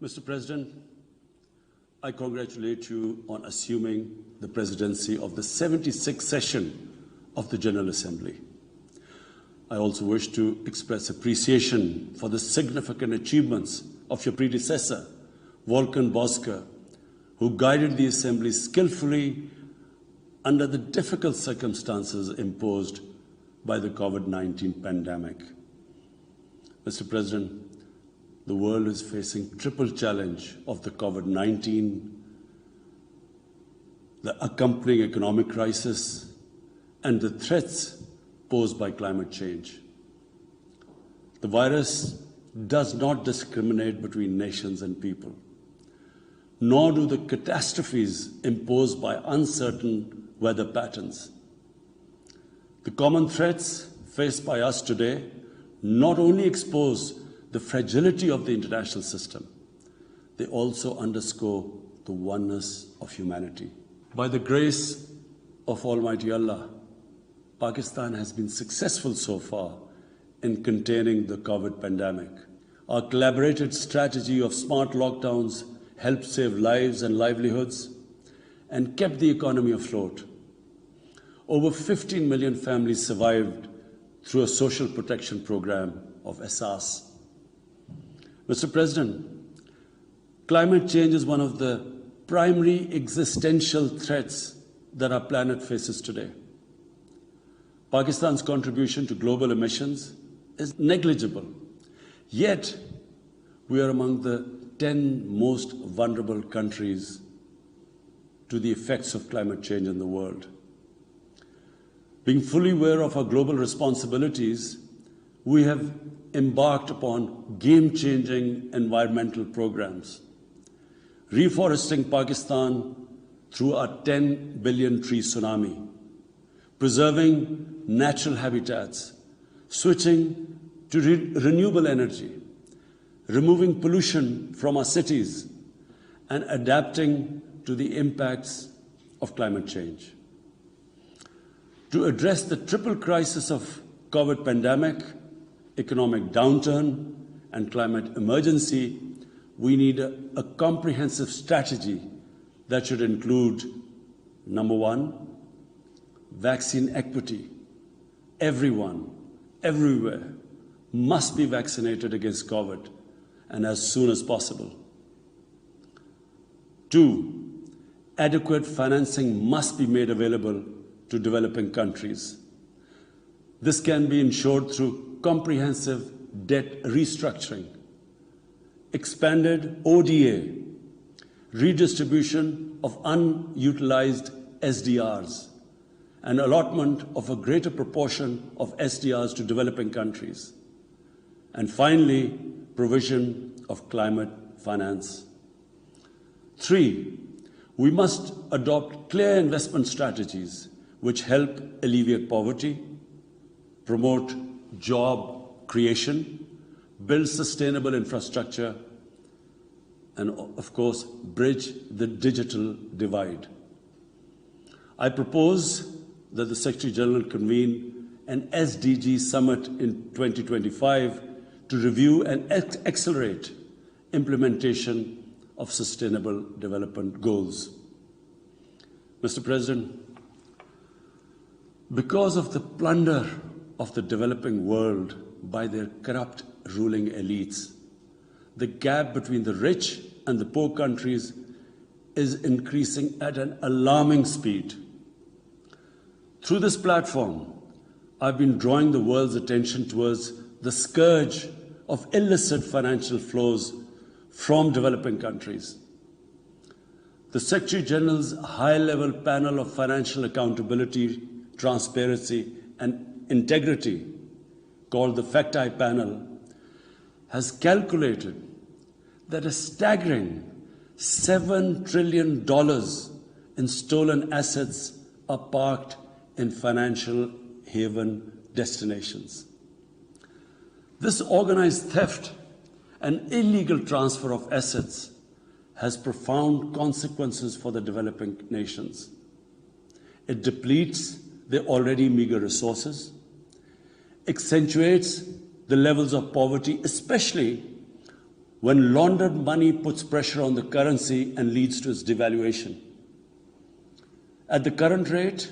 Mr. President, I congratulate you on assuming the presidency of the 76th session of the General Assembly. I also wish to express appreciation for the significant achievements of your predecessor, Volkan Bozkır, who guided the Assembly skillfully under the difficult circumstances imposed by the COVID-19 pandemic. Mr. President, the world is facing triple challenge of the COVID-19, the accompanying economic crisis, and the threats posed by climate change. The virus does not discriminate between nations and people, nor do the catastrophes imposed by uncertain weather patterns. The common threats faced by us today not only expose the fragility of the international system, they also underscore the oneness of humanity. By the grace of Almighty Allah, Pakistan has been successful so far in containing the COVID pandemic. Our collaborated strategy of smart lockdowns helped save lives and livelihoods and kept the economy afloat. Over 15 million families survived through a social protection program of Asas. Mr. President, climate change is one of the primary existential threats that our planet faces today. Pakistan's contribution to global emissions is negligible, yet we are among the 10 most vulnerable countries to the effects of climate change in the world. Being fully aware of our global responsibilities, we have embarked upon game-changing environmental programs, reforesting Pakistan through our 10 billion tree tsunami, preserving natural habitats, switching to renewable energy, removing pollution from our cities, and adapting to the impacts of climate change. To address the triple crisis of COVID pandemic, economic downturn, and climate emergency, we need a comprehensive strategy that should include, number one, vaccine equity. Everyone, everywhere, must be vaccinated against COVID, and as soon as possible. Two, adequate financing must be made available to developing countries. This can be ensured through comprehensive debt restructuring, expanded ODA, redistribution of unutilized SDRs, and allotment of a greater proportion of SDRs to developing countries. And finally, provision of climate finance. Three, we must adopt clear investment strategies which help alleviate poverty, promote job creation, build sustainable infrastructure, and of course, bridge the digital divide. I propose that the Secretary General convene an SDG summit in 2025 to review and accelerate implementation of sustainable development goals. Mr. President, because of the plunder of the developing world by their corrupt ruling elites, the gap between the rich and the poor countries is increasing at an alarming speed. Through this platform, I've been drawing the world's attention towards the scourge of illicit financial flows from developing countries. The Secretary General's high-level panel of financial accountability, transparency, and integrity, called the FACT-I panel, has calculated that a staggering $7 trillion in stolen assets are parked in financial haven destinations. This organized theft and illegal transfer of assets has profound consequences for the developing nations. It depletes their already meager resources, accentuates the levels of poverty, especially when laundered money puts pressure on the currency and leads to its devaluation. At the current rate,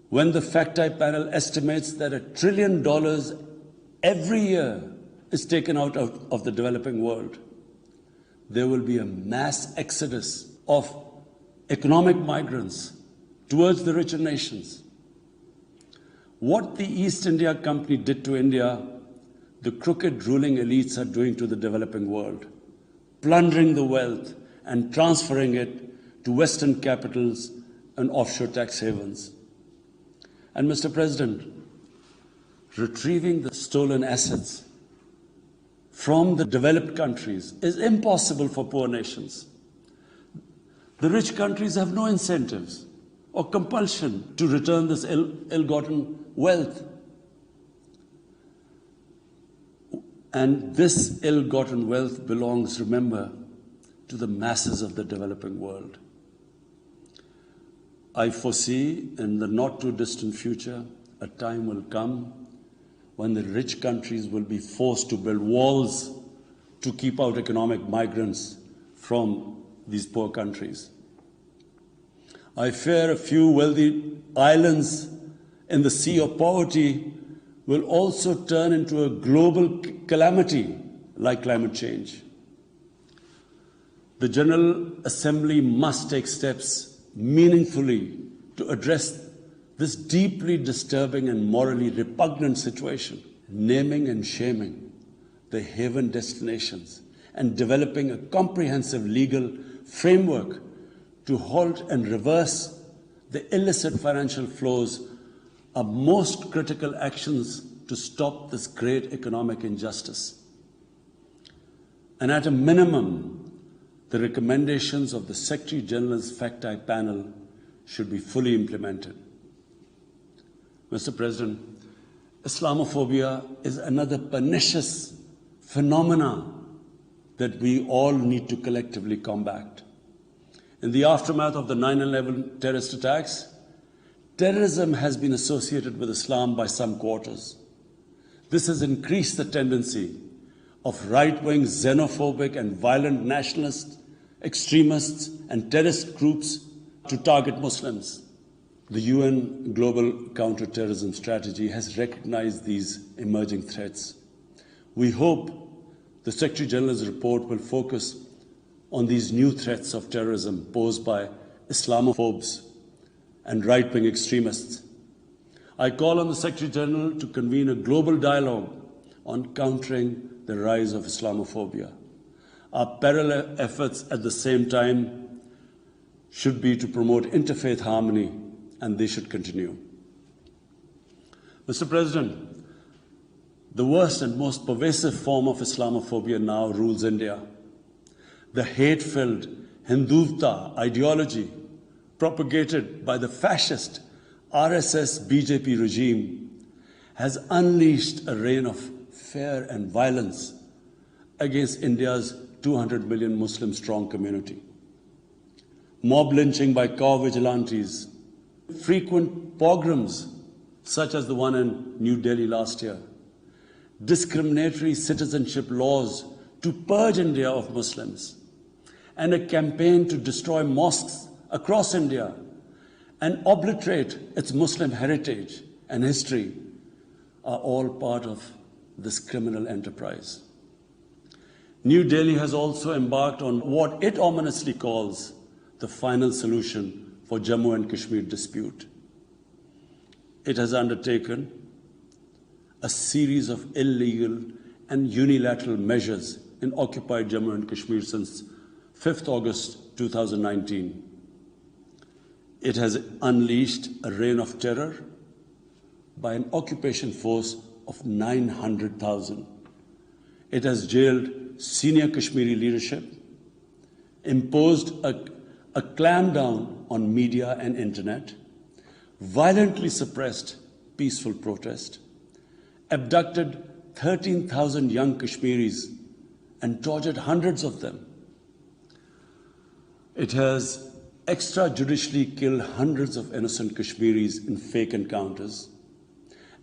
when the FACTI panel estimates that $1 trillion every year is taken out of the developing world, there will be a mass exodus of economic migrants towards the richer nations. What the East India Company did to India, the crooked ruling elites are doing to the developing world, plundering the wealth and transferring it to Western capitals and offshore tax havens. And Mr. President, retrieving the stolen assets from the developed countries is impossible for poor nations. The rich countries have no incentives or compulsion to return this ill-gotten wealth. And this ill-gotten wealth belongs, remember, to the masses of the developing world. I foresee in the not-too-distant future, a time will come when the rich countries will be forced to build walls to keep out economic migrants from these poor countries. I fear a few wealthy islands in the sea of poverty will also turn into a global calamity like climate change. The General Assembly must take steps meaningfully to address this deeply disturbing and morally repugnant situation, naming and shaming the haven destinations and developing a comprehensive legal framework to halt and reverse the illicit financial flows are most critical actions to stop this great economic injustice. And at a minimum, the recommendations of the Secretary General's FACTI panel should be fully implemented. Mr. President, Islamophobia is another pernicious phenomenon that we all need to collectively combat. In the aftermath of the 9/11 terrorist attacks, terrorism has been associated with Islam by some quarters. This has increased the tendency of right-wing, xenophobic and violent nationalists, extremists and terrorist groups to target Muslims. The UN Global Counter-Terrorism Strategy has recognized these emerging threats. We hope the Secretary General's report will focus on these new threats of terrorism posed by Islamophobes and right-wing extremists. I call on the Secretary General to convene a global dialogue on countering the rise of Islamophobia. Our parallel efforts at the same time should be to promote interfaith harmony, and they should continue. Mr. President, the worst and most pervasive form of Islamophobia now rules India. The hate-filled Hindutva ideology propagated by the fascist RSS-BJP regime has unleashed a reign of fear and violence against India's 200 million Muslim-strong community. Mob lynching by cow vigilantes, frequent pogroms such as the one in New Delhi last year, discriminatory citizenship laws to purge India of Muslims, and a campaign to destroy mosques across India and obliterate its Muslim heritage and history are all part of this criminal enterprise. New Delhi has also embarked on what it ominously calls the final solution for Jammu and Kashmir dispute. It has undertaken a series of illegal and unilateral measures in occupied Jammu and Kashmir since 5th August 2019. It has unleashed a reign of terror by an occupation force of 900,000. It has jailed senior Kashmiri leadership, imposed a clampdown on media and internet, violently suppressed peaceful protest, abducted 13,000 young Kashmiris and tortured hundreds of them. It has extrajudicially killed hundreds of innocent Kashmiris in fake encounters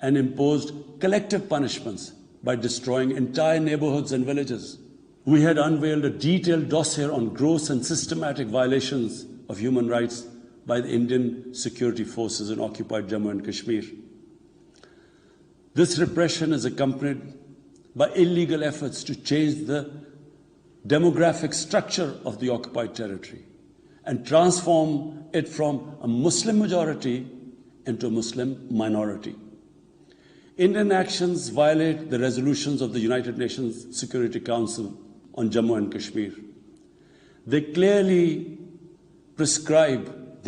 and imposed collective punishments by destroying entire neighborhoods and villages. We had unveiled a detailed dossier on gross and systematic violations of human rights by the Indian security forces in occupied Jammu and Kashmir. This repression is accompanied by illegal efforts to change the demographic structure of the occupied territory and transform it from a Muslim majority into a Muslim minority. Indian actions violate the resolutions of the United Nations Security Council on Jammu and Kashmir. The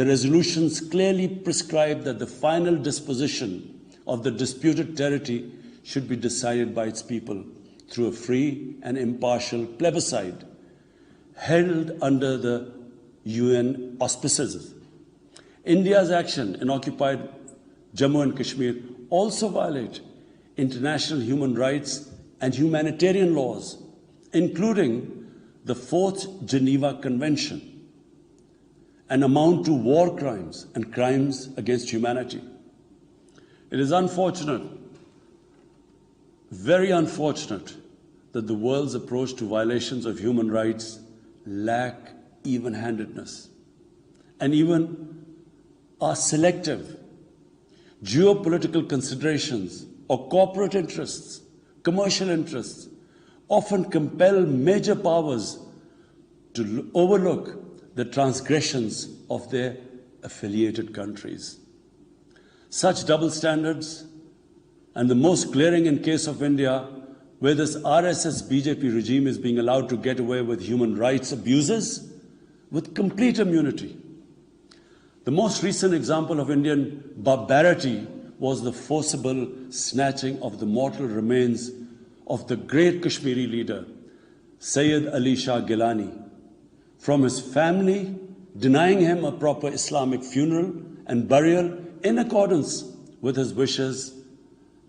resolutions clearly prescribe that the final disposition of the disputed territory should be decided by its people through a free and impartial plebiscite held under the UN auspices. India's action in occupied Jammu and Kashmir also violate international human rights and humanitarian laws, including the Fourth Geneva Convention, and amount to war crimes and crimes against humanity. It is unfortunate, very unfortunate, that the world's approach to violations of human rights lack even-handedness and even are selective. Geopolitical considerations or corporate interests, commercial interests, often compel major powers to overlook the transgressions of their affiliated countries. Such double standards, and the most glaring in case of India, where this RSS-BJP regime is being allowed to get away with human rights abuses with complete immunity. The most recent example of Indian barbarity was the forcible snatching of the mortal remains of the great Kashmiri leader, Syed Ali Gillani, from his family, denying him a proper Islamic funeral and burial in accordance with his wishes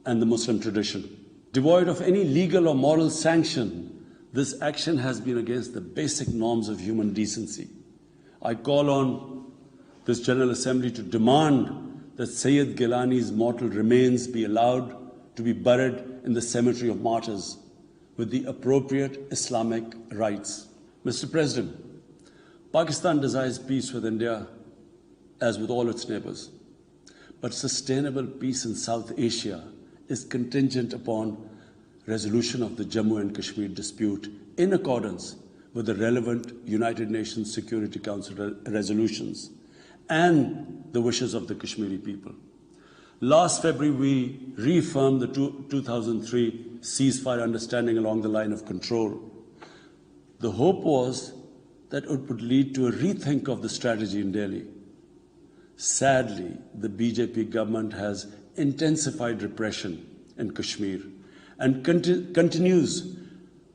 and the Muslim tradition. Devoid of any legal or moral sanction, this action has been against the basic norms of human decency. I call on this General Assembly to demand that Syed Gillani's mortal remains be allowed to be buried in the cemetery of martyrs with the appropriate Islamic rites. Mr. President, Pakistan desires peace with India as with all its neighbors. But sustainable peace in South Asia is contingent upon resolution of the Jammu and Kashmir dispute in accordance with the relevant United Nations Security Council resolutions and the wishes of the Kashmiri people. Last February, we reaffirmed the 2003 ceasefire understanding along the line of control. The hope was that it would lead to a rethink of the strategy in Delhi. Sadly, the BJP government has intensified repression in Kashmir and continues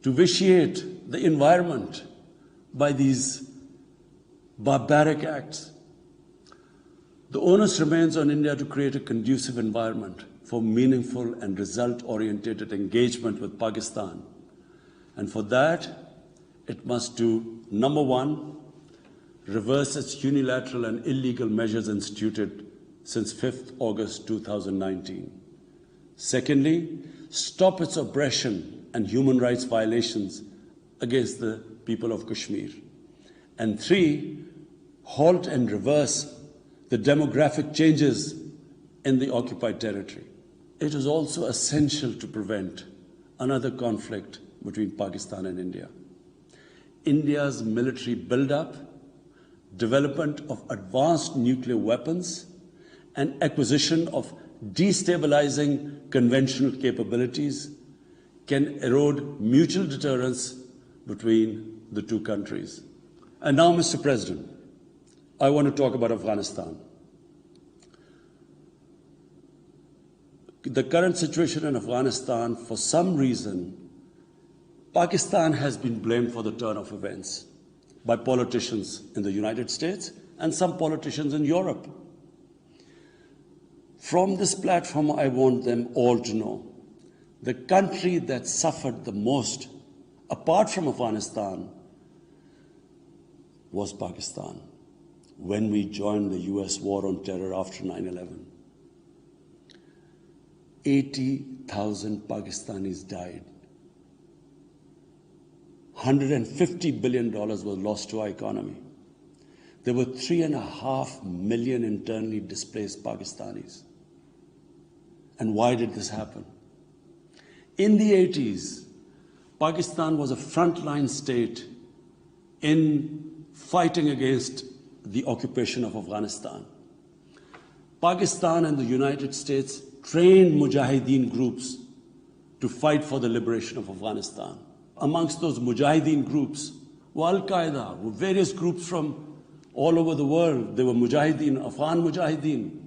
to vitiate the environment by these barbaric acts. The onus remains on India to create a conducive environment for meaningful and result-oriented engagement with Pakistan. And for that, it must do, number one, reverse its unilateral and illegal measures instituted since 5th August 2019. Secondly, stop its oppression and human rights violations against the people of Kashmir. And three, halt and reverse the demographic changes in the occupied territory. It is also essential to prevent another conflict between Pakistan and India. India's military buildup, development of advanced nuclear weapons, and acquisition of destabilizing conventional capabilities can erode mutual deterrence between the two countries. And now, Mr. President, I want to talk about Afghanistan. The current situation in Afghanistan, for some reason, Pakistan has been blamed for the turn of events by politicians in the United States and some politicians in Europe. From this platform, I want them all to know the country that suffered the most, apart from Afghanistan, was Pakistan when we joined the US war on terror after 9/11. 80,000 Pakistanis died. $150 billion was lost to our economy. There were 3.5 million internally displaced Pakistanis. And why did this happen? In the 80s, Pakistan was a frontline state in fighting against the occupation of Afghanistan. Pakistan and the United States trained mujahideen groups to fight for the liberation of Afghanistan. Amongst those mujahideen groups were Al-Qaeda, were various groups from all over the world. They were mujahideen, Afghan mujahideen.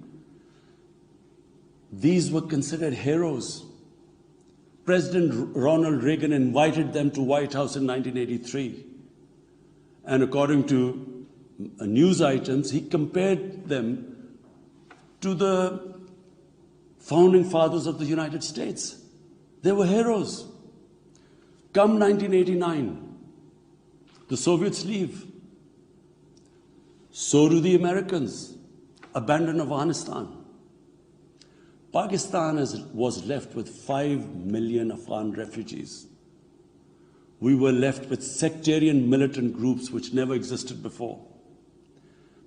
These were considered heroes. President Ronald Reagan invited them to White House in 1983. And according to news items, he compared them to the founding fathers of the United States. They were heroes. Come 1989, the Soviets leave. So do the Americans, abandon Afghanistan. Pakistan was left with 5 million Afghan refugees. We were left with sectarian militant groups which never existed before.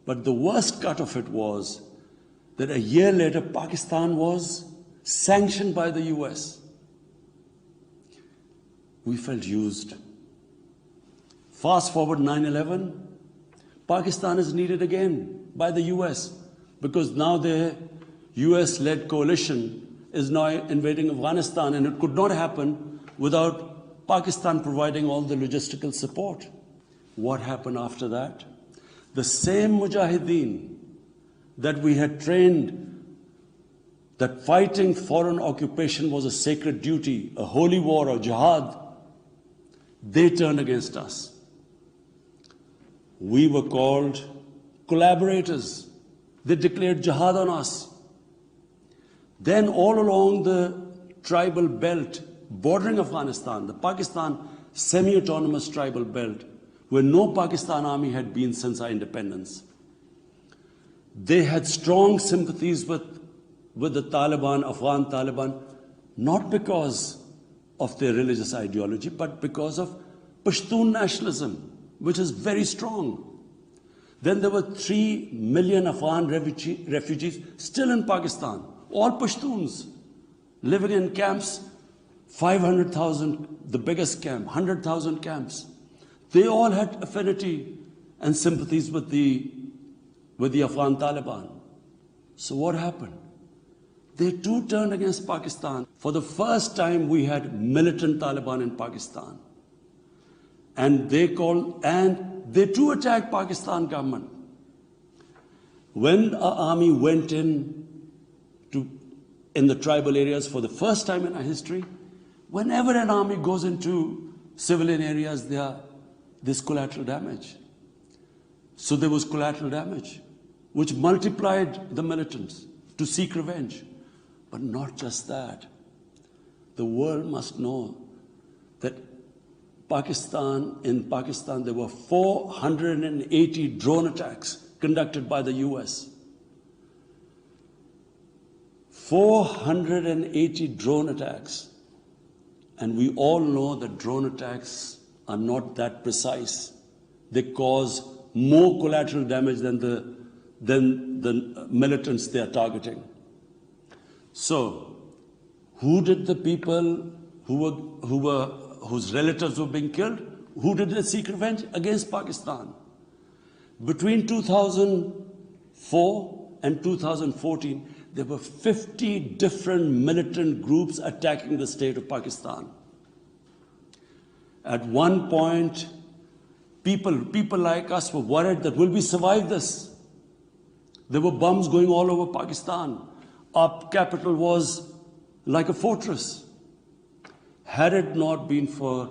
But the worst cut of it was that a year later, Pakistan was sanctioned by the US. We felt used. Fast forward 9/11, Pakistan is needed again by the US because now their US-led coalition is now invading Afghanistan, and it could not happen without Pakistan providing all the logistical support. What happened after that? The same mujahideen that we had trained that fighting foreign occupation was a sacred duty, a holy war or jihad, they turned against us. We were called collaborators. They declared jihad on us. Then all along the tribal belt bordering Afghanistan, the Pakistan semi-autonomous tribal belt, where no Pakistan army had been since our independence, they had strong sympathies with the Taliban, Afghan Taliban, not because of their religious ideology, but because of Pashtun nationalism, which is very strong. Then there were 3 million Afghan refugees still in Pakistan, all Pashtuns, living in camps, 500,000, the biggest camp, 100,000 camps. They all had affinity and sympathies with the Afghan Taliban. So what happened? They too turned against Pakistan. For the first time, we had militant Taliban in Pakistan. And they too attacked Pakistan government. When our army went in the tribal areas for the first time in our history, whenever an army goes into civilian areas, there's collateral damage. So there was collateral damage, which multiplied the militants to seek revenge. But not just that. The world must know that in Pakistan, there were 480 drone attacks conducted by the US. 480 drone attacks. And we all know that drone attacks are not that precise. They cause more collateral damage than the militants they are targeting. So, who did the people whose relatives were being killed? Who did they seek revenge? Against Pakistan. Between 2004 and 2014, there were 50 different militant groups attacking the state of Pakistan. At one point, people like us were worried that will we survive this? There were bombs going all over Pakistan. Our capital was like a fortress. Had it not been for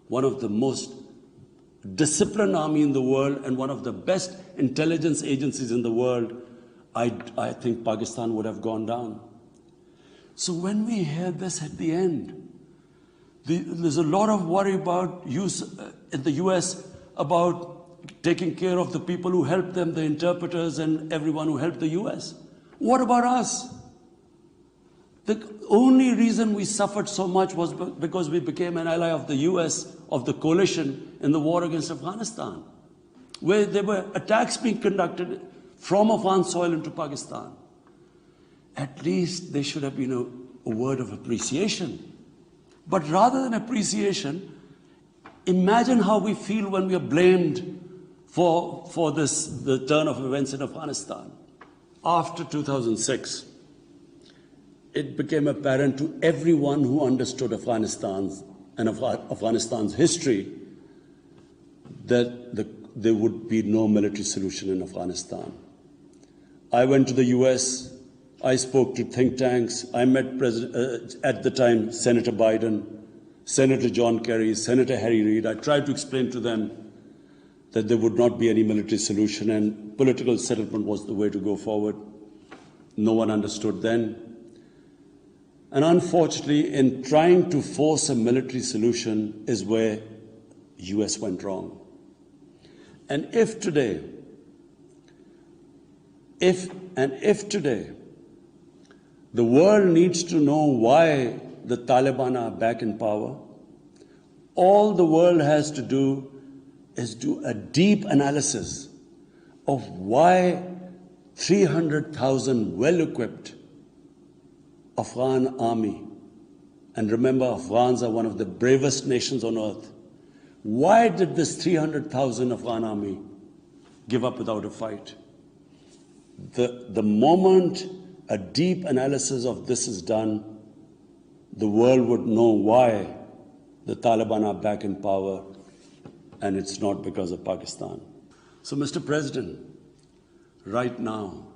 one of the most disciplined army in the world and one of the best intelligence agencies in the world, I think Pakistan would have gone down. So when we hear this at the end, there's a lot of worry about in the US about taking care of the people who helped them, the interpreters and everyone who helped the US. What about us? The only reason we suffered so much was because we became an ally of the US, of the coalition in the war against Afghanistan, where there were attacks being conducted from Afghan soil into Pakistan. At least there should have been a word of appreciation. But rather than appreciation, imagine how we feel when we are blamed for the turn of events in Afghanistan. After 2006, it became apparent to everyone who understood Afghanistan's history that there would be no military solution in Afghanistan. I went to the US, I spoke to think tanks, I met at the time Senator Biden, Senator John Kerry, Senator Harry Reid. I tried to explain to them that there would not be any military solution and political settlement was the way to go forward. No one understood then. And unfortunately, in trying to force a military solution is where US went wrong. And if today, the world needs to know why the Taliban are back in power, all the world has to do is do a deep analysis of why 300,000 well-equipped Afghan army, and remember, Afghans are one of the bravest nations on earth. Why did this 300,000 Afghan army give up without a fight? The moment a deep analysis of this is done, the world would know why the Taliban are back in power, and it's not because of Pakistan. So, Mr. President, right now,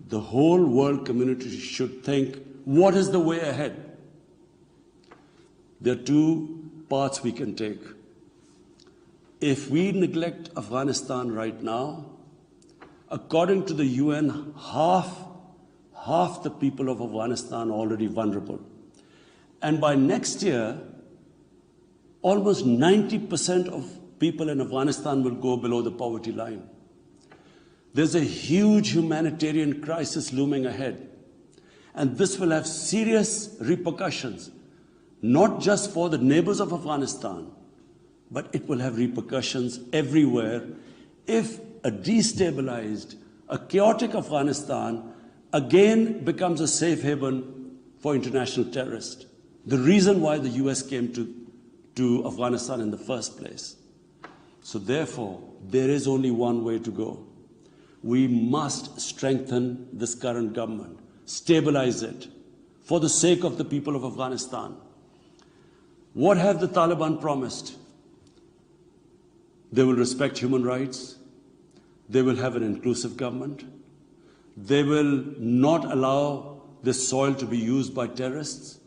the whole world community should think, what is the way ahead? There are two paths we can take. If we neglect Afghanistan right now, according to the UN, half the people of Afghanistan are already vulnerable. And by next year, almost 90% of people in Afghanistan will go below the poverty line. There's a huge humanitarian crisis looming ahead. And this will have serious repercussions, not just for the neighbors of Afghanistan, but it will have repercussions everywhere if a destabilized, a chaotic Afghanistan again becomes a safe haven for international terrorists. The reason why the US came to Afghanistan in the first place. So therefore, there is only one way to go. We must strengthen this current government, stabilize it, for the sake of the people of Afghanistan. What have the Taliban promised? They will respect human rights. They will have an inclusive government. They will not allow this soil to be used by terrorists.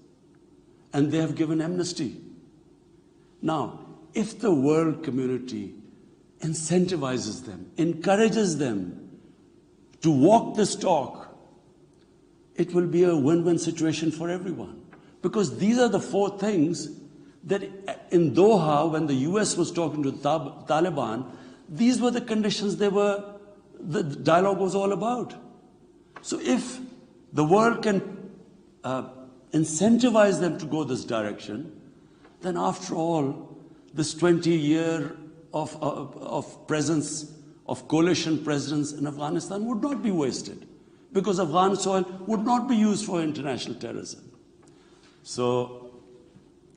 And they have given amnesty. Now, if the world community incentivizes them, encourages them to walk this talk, it will be a win-win situation for everyone. Because these are the four things that in Doha, when the US was talking to the Taliban, these were the conditions the dialogue was all about. So if the world can incentivize them to go this direction, then after all, this 20-year of presence, of coalition presence in Afghanistan would not be wasted, because Afghan soil would not be used for international terrorism. So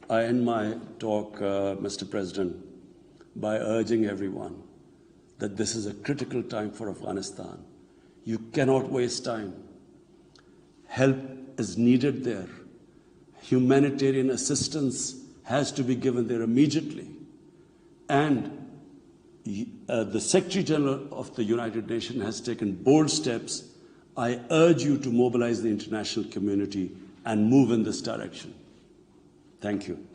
I end my talk, Mr. President, by urging everyone that this is a critical time for Afghanistan. You cannot waste time. Help is needed there. Humanitarian assistance has to be given there immediately. And the Secretary General of the United Nations has taken bold steps. I urge you to mobilize the international community and move in this direction. Thank you.